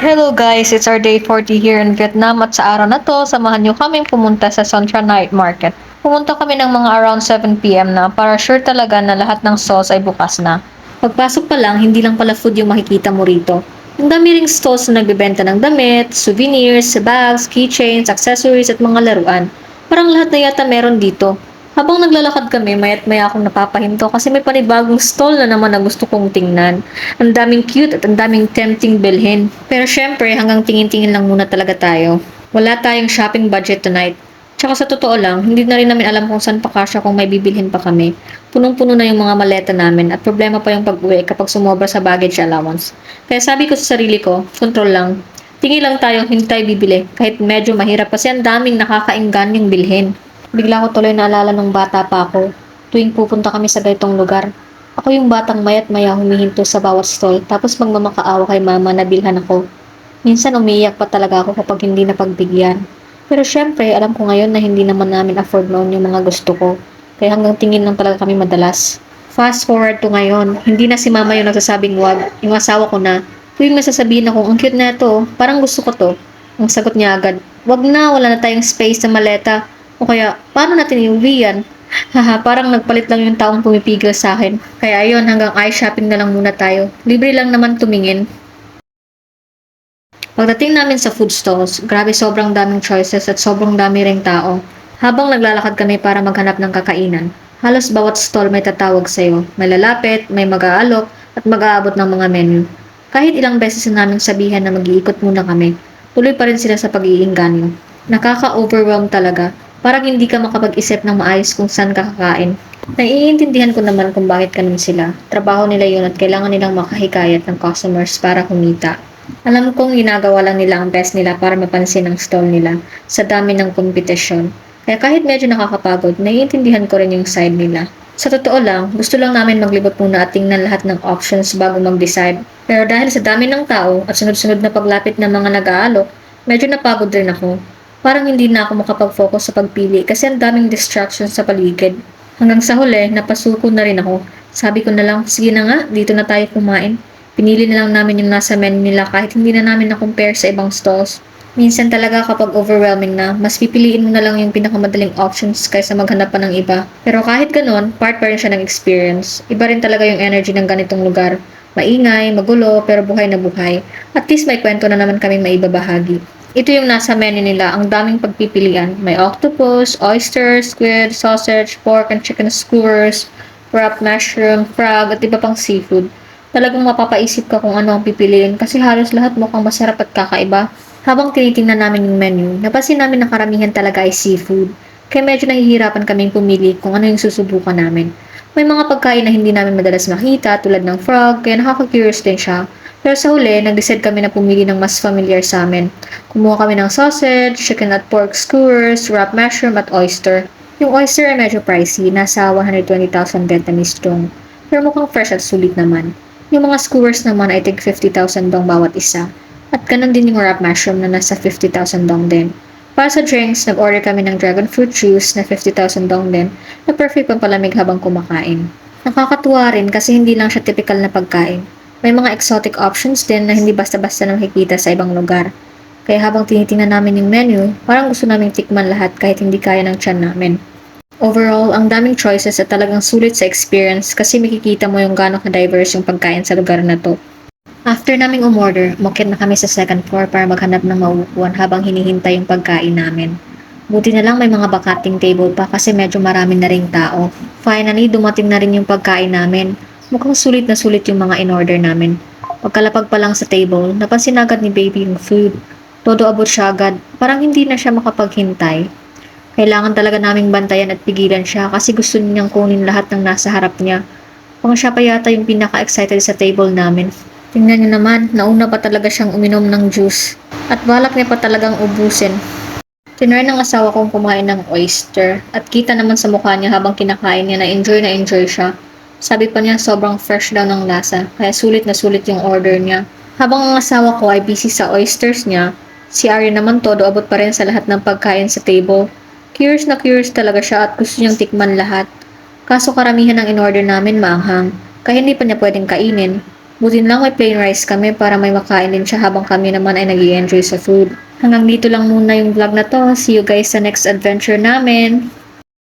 Hello guys, it's our day 40 here in Vietnam at sa araw na to, samahan nyo kaming pumunta sa Central Night Market. Pumunta kami ng mga around 7 p.m. na para sure talaga na lahat ng stalls ay bukas na. Pagpasok pa lang, hindi lang pala food yung makikita mo rito. Ang dami ring stalls na nagbebenta ng damit, souvenirs, bags, keychains, accessories at mga laruan. Parang lahat na yata meron dito. Habang naglalakad kami, maya't maya akong napapahinto kasi may panibagong stall na naman na gusto kong tingnan. Ang daming cute at ang daming tempting bilhin. Pero syempre, hanggang tingin-tingin lang muna talaga tayo. Wala tayong shopping budget tonight. Tsaka sa totoo lang, hindi na rin namin alam kung saan pa kasya kung may bibilhin pa kami. Punong-puno na yung mga maleta namin at problema pa yung pag-uwi kapag sumobra sa baggage allowance. Kaya sabi ko sa sarili ko, control lang. Tingin lang tayo, hindi tayo bibili. Kahit medyo mahirap kasi ang daming nakakainggan yung bilhin. Bigla ko tuloy naalala nung bata pa ako, tuwing pupunta kami sa ganitong lugar. Ako yung batang mayat maya humihinto sa bawat stall, tapos magmamakaawa kay mama na bilhan ako. Minsan umiiyak pa talaga ako kapag hindi napagbigyan. Pero syempre, alam ko ngayon na hindi naman namin afford noon yung mga gusto ko. Kaya hanggang tingin lang talaga kami madalas. Fast forward to ngayon, hindi na si mama yung nagsasabing wag, yung asawa ko na. Tuwing may sasabihin ako, ang cute na ito, parang gusto ko to. Ang sagot niya agad, wag na, wala na tayong space sa maleta. O kaya, paano natin iuwi yan? Haha, parang nagpalit lang yung taong pumipigil sa akin. Kaya ayun, hanggang eye shopping na lang muna tayo. Libre lang naman tumingin. Pagdating namin sa food stalls, grabe sobrang daming choices at sobrang dami ring tao. Habang naglalakad kami para maghanap ng kakainan, halos bawat stall may tatawag sa'yo. May lalapit, may mag-aalok, at mag-aabot ng mga menu. Kahit ilang beses na namin sabihan na mag-iikot muna kami, tuloy pa rin sila sa pag-iinganyo. Nakaka-overwhelm talaga. Parang hindi ka makapag-isip ng maayos kung saan ka kakain. Naiintindihan ko naman kung bakit ganun sila. Trabaho nila yun at kailangan nilang makahikayat ng customers para kumita. Alam kong ginagawa lang nila ang best nila para mapansin ang stall nila sa dami ng kompetisyon. Kaya kahit medyo nakakapagod, naiintindihan ko rin yung side nila. Sa totoo lang, gusto lang namin maglibot muna at tingnan lahat ng options bago mag-decide. Pero dahil sa dami ng tao at sunod-sunod na paglapit ng mga nag-aalok, medyo napagod rin ako. Parang hindi na ako makapag-focus sa pagpili kasi ang daming distractions sa paligid. Hanggang sa huli, napasuko na rin ako. Sabi ko na lang, sige na nga, dito na tayo kumain. Pinili na lang namin yung nasa menu nila kahit hindi na namin na-compare sa ibang stalls. Minsan talaga kapag overwhelming na, mas pipiliin mo na lang yung pinakamadaling options kaysa maghanap pa ng iba. Pero kahit ganon, part pa rin siya ng experience. Iba rin talaga yung energy ng ganitong lugar. Maingay, magulo, pero buhay na buhay. At least may kwento na naman kami maibabahagi. Ito yung nasa menu nila, ang daming pagpipilian. May octopus, oyster, squid, sausage, pork and chicken skewers, wrapped mushroom, frog, at iba pang seafood. Talagang mapapaisip ka kung ano ang pipiliin kasi halos lahat mukhang masarap at kakaiba. Habang tinitingnan namin yung menu, napansin namin na karamihan talaga ay seafood. Kaya medyo nahihirapan kaming pumili kung ano yung susubukan namin. May mga pagkain na hindi namin madalas makita tulad ng frog, kaya nakaka-curious din siya. Pero sa huli, nag-decide kami na pumili ng mas familiar sa amin. Kumuha kami ng sausage, chicken at pork skewers, wrapped mushroom at oyster. Yung oyster ay medyo pricey, nasa 120,000 Vietnamese dong. Pero mukhang fresh at sulit naman. Yung mga skewers naman ay tig 50,000 dong bawat isa. At ganun din yung wrapped mushroom na nasa 50,000 dong din. Para sa drinks, nag-order kami ng dragon fruit juice na 50,000 dong din na perfect pang palamig habang kumakain. Nakakatuwa rin kasi hindi lang siya typical na pagkain. May mga exotic options din na hindi basta-basta na makikita sa ibang lugar. Kaya habang tinitingnan namin yung menu, parang gusto naming tikman lahat kahit hindi kaya ng tiyan namin. Overall, ang daming choices at talagang sulit sa experience kasi makikita mo yung gano'ng ka-diverse yung pagkain sa lugar na to. After naming umorder, umakyat na kami sa second floor para maghanap ng mauupuan habang hinihintay yung pagkain namin. Buti na lang may mga bakating table pa kasi medyo marami na ring tao. Finally, dumating na rin yung pagkain namin. Mukhang sulit na sulit yung mga in-order namin. Pagkalapag pa lang sa table, napansin agad ni baby yung food. Todo abot siya agad. Parang hindi na siya makapaghintay. Kailangan talaga naming bantayan at pigilan siya kasi gusto niyang kunin lahat ng nasa harap niya. Pang siya pa yata yung pinaka-excited sa table namin. Tingnan niyo naman, nauna pa talaga siyang uminom ng juice. At balak niya pa talagang ubusin. Tinry ng asawa kong kumain ng oyster at kita naman sa mukha niya habang kinakain niya na enjoy siya. Sabi pa niya sobrang fresh daw ng lasa, kaya sulit na sulit yung order niya. Habang ang asawa ko ay busy sa oysters niya, si Arya naman todo abot pa rin sa lahat ng pagkain sa table. Curious na curious talaga siya at gusto niyang tikman lahat. Kaso karamihan ng in-order namin maanghang, kaya hindi pa niya pwedeng kainin. Buti na lang may plain rice kami para may makain din siya habang kami naman ay nag enjoy sa food. Hanggang dito lang muna yung vlog na to. See you guys sa next adventure namin.